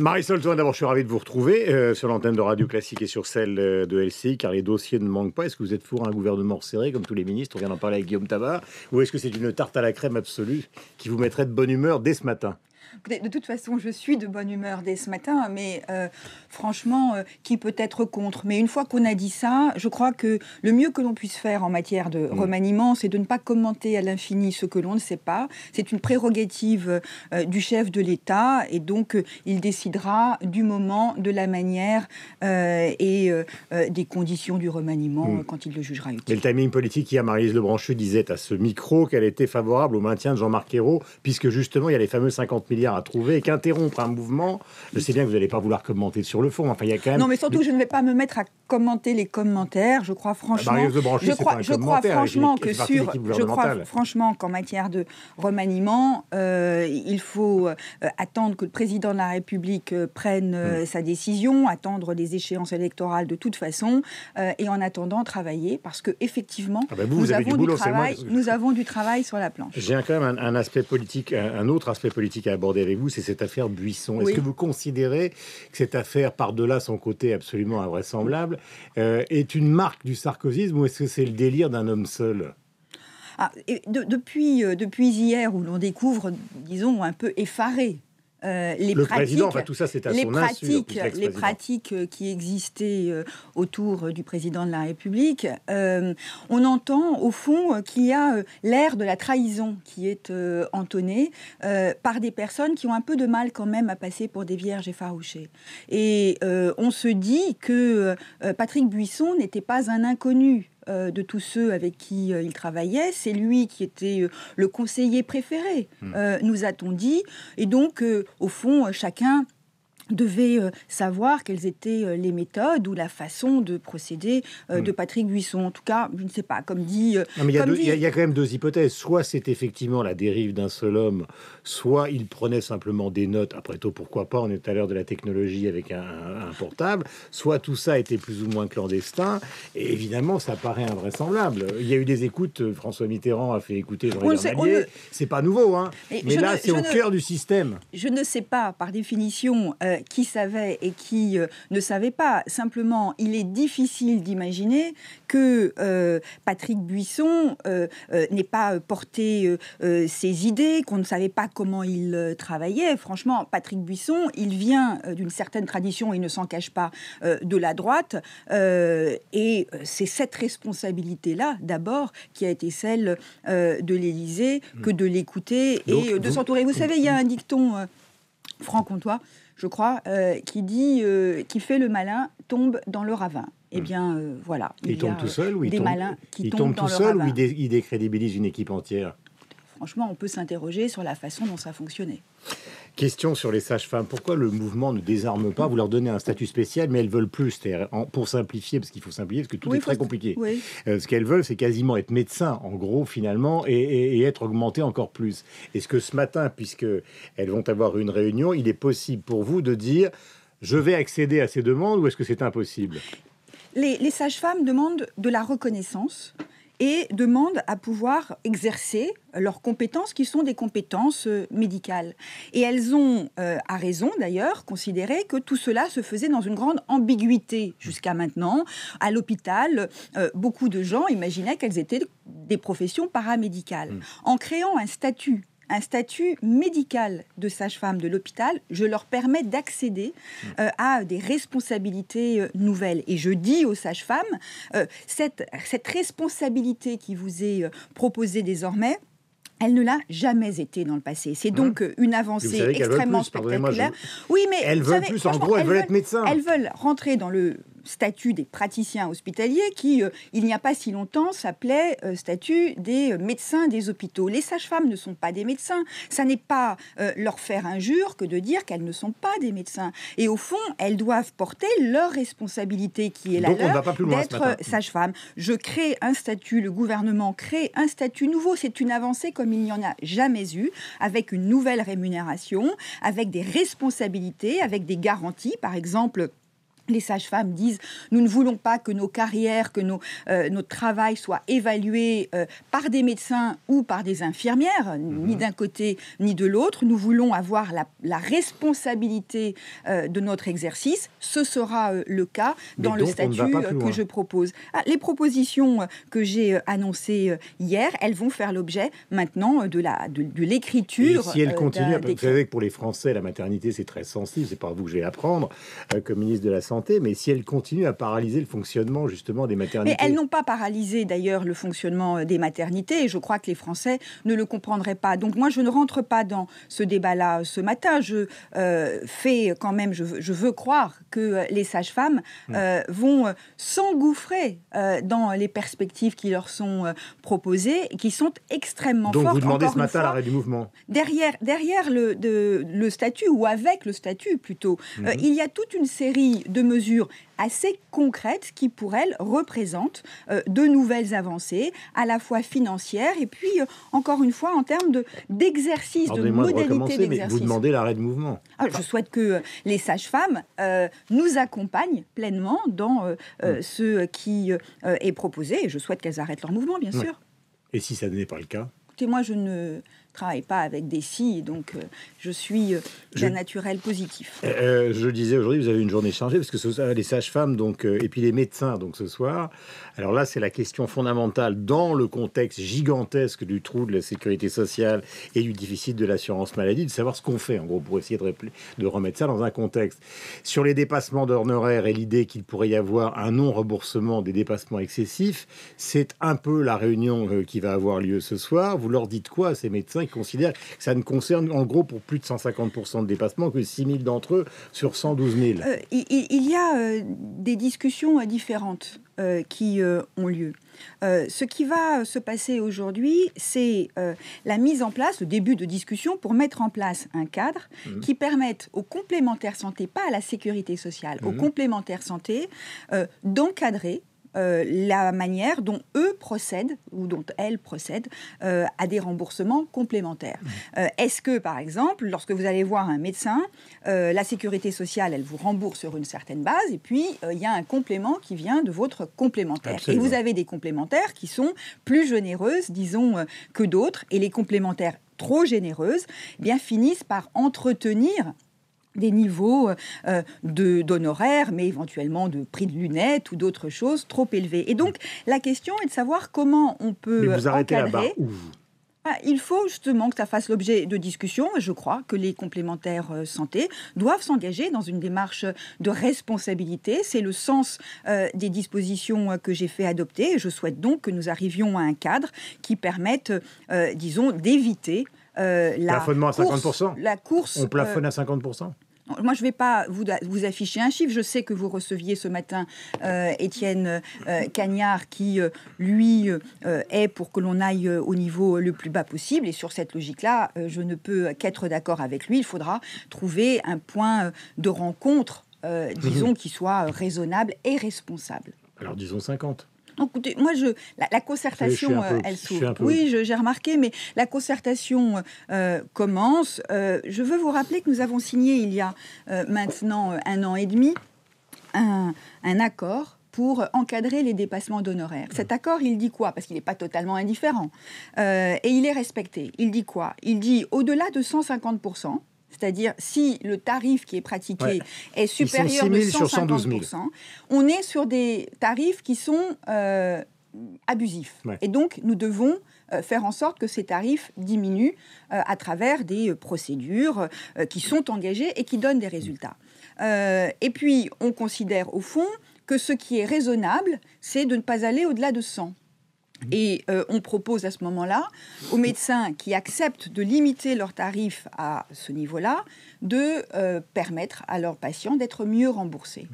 Marisol Touraine, d'abord, je suis ravi de vous retrouver sur l'antenne de Radio Classique et sur celle de LCI, car les dossiers ne manquent pas. Est-ce que vous êtes pour un gouvernement resserré, comme tous les ministres? On vient d'en parler avec Guillaume Tabar. Ou est-ce que c'est une tarte à la crème absolue qui vous mettrait de bonne humeur dès ce matin? De toute façon, je suis de bonne humeur dès ce matin, mais franchement, qui peut être contre? Mais une fois qu'on a dit ça, je crois que le mieux que l'on puisse faire en matière de remaniement, c'est de ne pas commenter à l'infini ce que l'on ne sait pas. C'est une prérogative du chef de l'État, et donc il décidera du moment, de la manière et des conditions du remaniement quand il le jugera utile. Et le timing politique, hier, Maryse Lebranchu disait à ce micro qu'elle était favorable au maintien de Jean-Marc Ayrault, puisque justement, il y a les fameux 50 milliards à trouver, et qu'interrompre un mouvement, je sais bien que vous n'allez pas vouloir commenter sur le fond, enfin il y a quand même... Non, mais surtout, je ne vais pas me mettre à commenter les commentaires. Je crois franchement, qu'en matière de remaniement, il faut attendre que le président de la République prenne sa décision, attendre les échéances électorales de toute façon, et en attendant travailler, parce que effectivement, nous avons du travail sur la planche. J'ai quand même un aspect politique, un autre aspect politique à aborder avec vous, c'est cette affaire Buisson. Est-ce que vous considérez que cette affaire, par-delà son côté absolument invraisemblable, est une marque du sarkozysme, ou est-ce que c'est le délire d'un homme seul? Depuis hier, où l'on découvre, disons, un peu effaré, les pratiques qui existaient autour du président de la République, on entend au fond qu'il y a l'air de la trahison qui est entonné par des personnes qui ont un peu de mal quand même à passer pour des vierges effarouchées. Et on se dit que Patrick Buisson n'était pas un inconnu de tous ceux avec qui il travaillait. C'est lui qui était le conseiller préféré, nous a-t-on dit. Et donc, au fond, chacun devait savoir quelles étaient les méthodes ou la façon de procéder de Patrick Buisson. En tout cas, je ne sais pas, comme dit... Il y a quand même deux hypothèses. Soit c'est effectivement la dérive d'un seul homme, soit il prenait simplement des notes. Après tout, pourquoi pas, on est à l'heure de la technologie avec un portable. Soit tout ça était plus ou moins clandestin. Et évidemment, ça paraît invraisemblable. Il y a eu des écoutes. François Mitterrand a fait écouter Jean-Yves Maillet. C'est pas nouveau, hein. Mais là, c'est au cœur du système. Je ne sais pas, par définition... qui savait et qui ne savait pas. Simplement, il est difficile d'imaginer que Patrick Buisson n'ait pas porté ses idées, qu'on ne savait pas comment il travaillait. Franchement, Patrick Buisson, il vient d'une certaine tradition, il ne s'en cache pas, de la droite. Et c'est cette responsabilité-là, d'abord, qui a été celle de l'Élysée, que de l'écouter et de s'entourer. Vous savez, il y a un dicton franc-comtois, je crois, qui dit qui fait le malin tombe dans le ravin. Eh bien, voilà. Il tombe tout seul, ou il tombe tout seul, ou il décrédibilise une équipe entière? Franchement, on peut s'interroger sur la façon dont ça fonctionnait. Question sur les sages-femmes. Pourquoi le mouvement ne désarme pas? Vous leur donnez un statut spécial, mais elles veulent plus. Pour simplifier, parce qu'il faut simplifier, parce que tout est très compliqué. Oui. Ce qu'elles veulent, c'est quasiment être médecin, en gros, finalement, et être augmenté encore plus. Est-ce que ce matin, puisqu'elles vont avoir une réunion, il est possible pour vous de dire « je vais accéder à ces demandes » ou est-ce que c'est impossible? Les sages-femmes demandent de la reconnaissance et demandent à pouvoir exercer leurs compétences qui sont des compétences médicales. Et elles ont, à raison d'ailleurs, considéré que tout cela se faisait dans une grande ambiguïté jusqu'à maintenant. À l'hôpital, beaucoup de gens imaginaient qu'elles étaient des professions paramédicales. En créant un statut médical de sage-femme de l'hôpital, je leur permets d'accéder à des responsabilités nouvelles. Et je dis aux sages-femmes, cette responsabilité qui vous est proposée désormais, elle ne l'a jamais été dans le passé. C'est donc une avancée extrêmement spectaculaire. Oui, mais elles veulent plus, en gros, elles veulent être médecins. Elles veulent rentrer dans le statut des praticiens hospitaliers qui, il n'y a pas si longtemps, s'appelait statut des médecins des hôpitaux. Les sages-femmes ne sont pas des médecins. Ça n'est pas leur faire injure que de dire qu'elles ne sont pas des médecins. Et au fond, elles doivent porter leur responsabilité qui est la leur d'être sages-femmes. Je crée un statut, le gouvernement crée un statut nouveau. C'est une avancée comme il n'y en a jamais eu, avec une nouvelle rémunération, avec des responsabilités, avec des garanties, par exemple Les sages-femmes disent « Nous ne voulons pas que nos carrières, que notre travail soit évalué par des médecins ou par des infirmières, ni d'un côté ni de l'autre. Nous voulons avoir la responsabilité de notre exercice. Ce sera le cas dans le statut que je propose. » Les propositions que j'ai annoncées hier, elles vont faire l'objet maintenant de l'écriture. Et si elles continuent, vous savez que pour les Français, la maternité, c'est très sensible. C'est pas vous que je vais l'apprendre comme ministre de la Santé. Mais si elles continuent à paralyser le fonctionnement justement des maternités... Mais elles n'ont pas paralysé d'ailleurs le fonctionnement des maternités et je crois que les Français ne le comprendraient pas. Donc moi je ne rentre pas dans ce débat-là ce matin. Je fais quand même, je veux croire que les sages-femmes vont s'engouffrer dans les perspectives qui leur sont proposées et qui sont extrêmement fortes. Donc vous demandez ce matin l'arrêt du mouvement. Derrière le statut, ou avec le statut plutôt, il y a toute une série de mesures assez concrètes qui, pour elles, représentent de nouvelles avancées, à la fois financières et puis, encore une fois, en termes d'exercice, de modalité d'exercice. Vous demandez l'arrêt de mouvement. Je souhaite que les sages-femmes nous accompagnent pleinement dans ce qui est proposé et je souhaite qu'elles arrêtent leur mouvement, bien sûr. Et si ça n'est pas le cas ? Écoutez, moi, je ne travaille pas avec des si, donc je suis d'un naturel positif. Je le disais, aujourd'hui, vous avez une journée chargée, parce que les sages-femmes, donc, et puis les médecins, donc ce soir. Alors là, c'est la question fondamentale dans le contexte gigantesque du trou de la sécurité sociale et du déficit de l'assurance maladie, de savoir ce qu'on fait, en gros, pour essayer de remettre ça dans un contexte. Sur les dépassements d'honoraires et l'idée qu'il pourrait y avoir un non-remboursement des dépassements excessifs, c'est un peu la réunion qui va avoir lieu ce soir. Vous leur dites quoi à ces médecins qui considèrent que ça ne concerne en gros pour plus de 150% de dépassement que 6 000 d'entre eux sur 112 000 ? Il y a des discussions différentes qui ont lieu. Ce qui va se passer aujourd'hui, c'est la mise en place, le début de discussion pour mettre en place un cadre qui permette aux complémentaires santé, pas à la sécurité sociale, aux complémentaires santé, d'encadrer la manière dont eux procèdent ou dont elles procèdent à des remboursements complémentaires. Est-ce que, par exemple, lorsque vous allez voir un médecin, la sécurité sociale, elle vous rembourse sur une certaine base et puis il y a un complément qui vient de votre complémentaire. Absolument. Et vous avez des complémentaires qui sont plus généreuses, disons, que d'autres. Et les complémentaires trop généreuses finissent par entretenir des niveaux d'honoraires, mais éventuellement de prix de lunettes ou d'autres choses trop élevés. Et donc, la question est de savoir comment on peut mais vous arrêtez encadrer... là-bas où Il faut justement que ça fasse l'objet de discussions. Je crois que les complémentaires santé doivent s'engager dans une démarche de responsabilité. C'est le sens des dispositions que j'ai fait adopter. Je souhaite donc que nous arrivions à un cadre qui permette, disons, d'éviter plafonnement à 50%. La course. On plafonne à 50%. Moi, je ne vais pas vous afficher un chiffre. Je sais que vous receviez ce matin Étienne Cagnard qui, lui, est pour que l'on aille au niveau le plus bas possible. Et sur cette logique-là, je ne peux qu'être d'accord avec lui. Il faudra trouver un point de rencontre, disons, qui soit raisonnable et responsable. Alors, disons 50. Écoutez, moi, la concertation, elle s'ouvre. Oui, j'ai remarqué, mais la concertation commence. Je veux vous rappeler que nous avons signé, il y a maintenant 1 an et demi, un accord pour encadrer les dépassements d'honoraires. Cet accord, il dit quoi ? Parce qu'il n'est pas totalement indifférent. Et il est respecté. Il dit quoi ? Il dit, au-delà de 150%, c'est-à-dire si le tarif qui est pratiqué est supérieur de 150%, on est sur des tarifs qui sont abusifs. Et donc, nous devons faire en sorte que ces tarifs diminuent à travers des procédures qui sont engagées et qui donnent des résultats. Et puis, on considère au fond que ce qui est raisonnable, c'est de ne pas aller au-delà de 100. Et on propose à ce moment-là aux médecins qui acceptent de limiter leurs tarifs à ce niveau-là de permettre à leurs patients d'être mieux remboursés.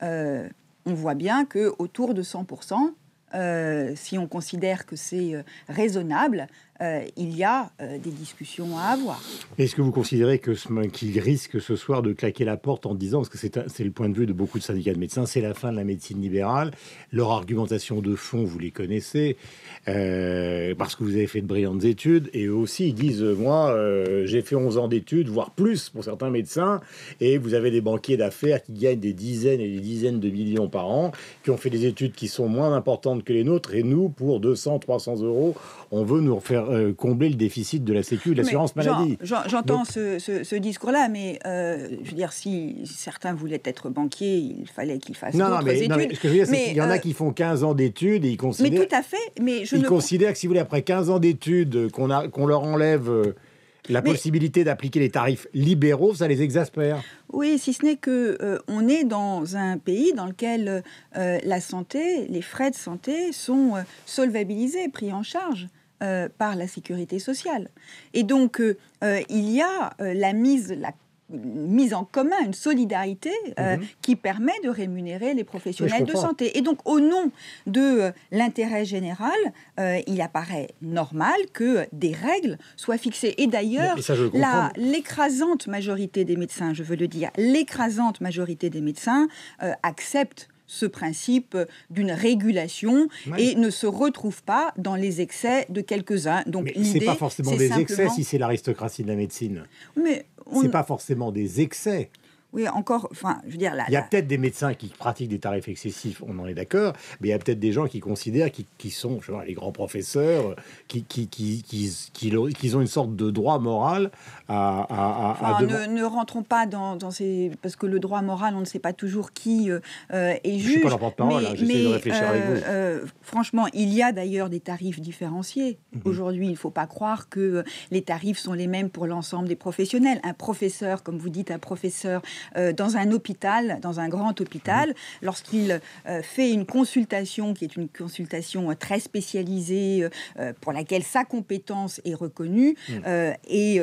On voit bien qu'autour de 100%, si on considère que c'est raisonnable, il y a des discussions à avoir. Est-ce que vous considérez qu'il risque ce soir de claquer la porte en disant, parce que c'est le point de vue de beaucoup de syndicats de médecins, c'est la fin de la médecine libérale. Leur argumentation de fond, vous les connaissez, parce que vous avez fait de brillantes études, et eux aussi, ils disent, moi, j'ai fait 11 ans d'études, voire plus pour certains médecins, et vous avez des banquiers d'affaires qui gagnent des dizaines et des dizaines de millions par an, qui ont fait des études qui sont moins importantes que les nôtres, et nous, pour 200, 300 euros, on veut nous faire combler le déficit de la Sécu, de l'assurance maladie. J'entends ce discours-là, mais je veux dire, si certains voulaient être banquiers, il fallait qu'ils fassent d'autres études. Mais ce que je veux dire, c'est qu'il y en a qui font 15 ans d'études et ils considèrent... Mais tout à fait, mais ils considèrent que si vous voulez, après 15 ans d'études, qu'on leur enlève... la possibilité d'appliquer les tarifs libéraux, ça les exaspère. Oui, si ce n'est que on est dans un pays dans lequel la santé, les frais de santé sont solvabilisés, pris en charge par la sécurité sociale. Et donc, il y a la mise en commun, une solidarité qui permet de rémunérer les professionnels de santé. Et donc, au nom de l'intérêt général, il apparaît normal que des règles soient fixées. Et d'ailleurs, l'écrasante majorité des médecins, je veux le dire, l'écrasante majorité des médecins acceptent ce principe d'une régulation et ne se retrouve pas dans les excès de quelques-uns. Donc, mais ce n'est pas forcément des excès si c'est l'aristocratie de la médecine. Mais ce n'est pas forcément des excès. Oui, encore, enfin, je veux dire... Il y a peut-être des médecins qui pratiquent des tarifs excessifs, on en est d'accord, mais il y a peut-être des gens qui considèrent, qui sont, je sais pas, les grands professeurs, qui ont une sorte de droit moral à ne rentrons pas dans ces... Parce que le droit moral, on ne sait pas toujours qui est juge. Je ne suis pas leur porte-parole, j'essaie de réfléchir avec vous. Franchement, il y a d'ailleurs des tarifs différenciés. Aujourd'hui, il ne faut pas croire que les tarifs sont les mêmes pour l'ensemble des professionnels. Un professeur, comme vous dites, un professeur dans un hôpital, dans un grand hôpital, lorsqu'il fait une consultation qui est une consultation très spécialisée pour laquelle sa compétence est reconnue et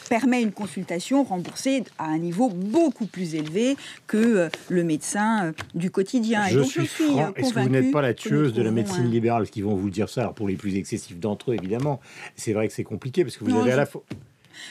permet une consultation remboursée à un niveau beaucoup plus élevé que le médecin du quotidien. Je suis convaincue. Est-ce que vous n'êtes pas la tueuse de la médecine libérale, qui vont vous dire ça? Alors pour les plus excessifs d'entre eux, évidemment, c'est vrai que c'est compliqué parce que vous avez à la fois...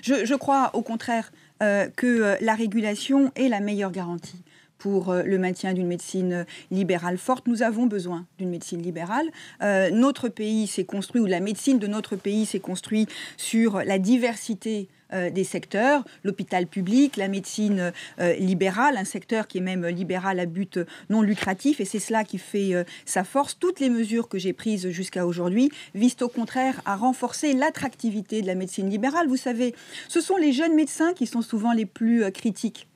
Je crois au contraire que la régulation est la meilleure garantie pour le maintien d'une médecine libérale forte. Nous avons besoin d'une médecine libérale. Notre pays s'est construit, ou la médecine de notre pays s'est construite sur la diversité des secteurs, l'hôpital public, la médecine libérale, un secteur qui est même libéral à but non lucratif, et c'est cela qui fait sa force. Toutes les mesures que j'ai prises jusqu'à aujourd'hui visent au contraire à renforcer l'attractivité de la médecine libérale. Vous savez, ce sont les jeunes médecins qui sont souvent les plus critiques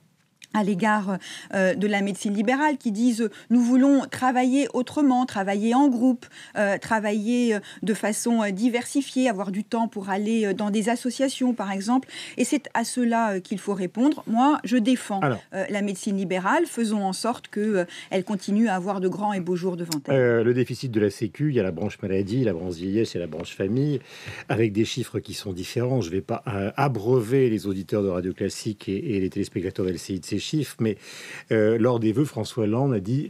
à l'égard de la médecine libérale, qui disent nous voulons travailler autrement, travailler en groupe, travailler de façon diversifiée, avoir du temps pour aller dans des associations par exemple, et c'est à cela qu'il faut répondre. Moi, je défends la médecine libérale, faisons en sorte qu'elle continue à avoir de grands et beaux jours devant elle. Le déficit de la Sécu, il y a la branche maladie, la branche vieillesse et la branche famille, avec des chiffres qui sont différents. Je ne vais pas abreuver les auditeurs de Radio Classique et les téléspectateurs de LCI de ces chiffres, mais lors des vœux, François Hollande a dit,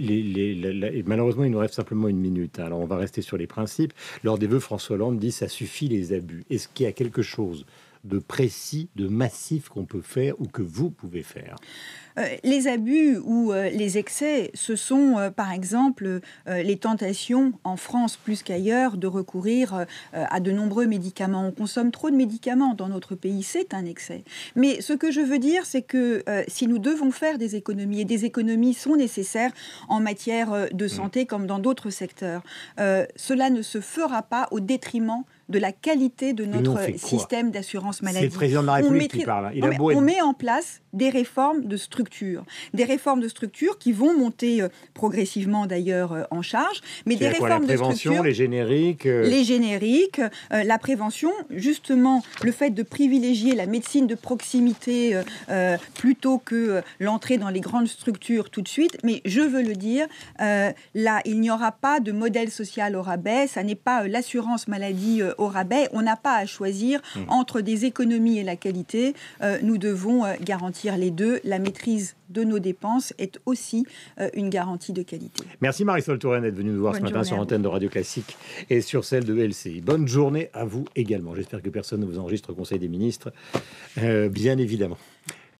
malheureusement il nous reste simplement une minute, alors on va rester sur les principes. Lors des vœux, François Hollande dit ça suffit les abus. Est-ce qu'il y a quelque chose de précis, de massif qu'on peut faire ou que vous pouvez faire? Les abus ou les excès, ce sont par exemple les tentations en France plus qu'ailleurs de recourir à de nombreux médicaments. On consomme trop de médicaments dans notre pays, c'est un excès. Mais ce que je veux dire, c'est que si nous devons faire des économies, et des économies sont nécessaires en matière de santé comme dans d'autres secteurs, cela ne se fera pas au détriment de la qualité de notre système d'assurance maladie. C'est le président de la République qui parle. On met en place des réformes de structure. Des réformes de structure qui vont monter progressivement d'ailleurs en charge. Mais des réformes de structure... Les génériques Les génériques, la prévention, justement le fait de privilégier la médecine de proximité plutôt que l'entrée dans les grandes structures tout de suite. Mais je veux le dire, là, il n'y aura pas de modèle social au rabais. Ça n'est pas l'assurance maladie au rabais. On n'a pas à choisir entre des économies et la qualité. Nous devons garantir les deux. La maîtrise de nos dépenses est aussi une garantie de qualité. Merci Marisol Touraine d'être venue nous voir ce matin sur l'antenne de Radio Classique et sur celle de LCI. Bonne journée à vous également. J'espère que personne ne vous enregistre au Conseil des ministres, bien évidemment.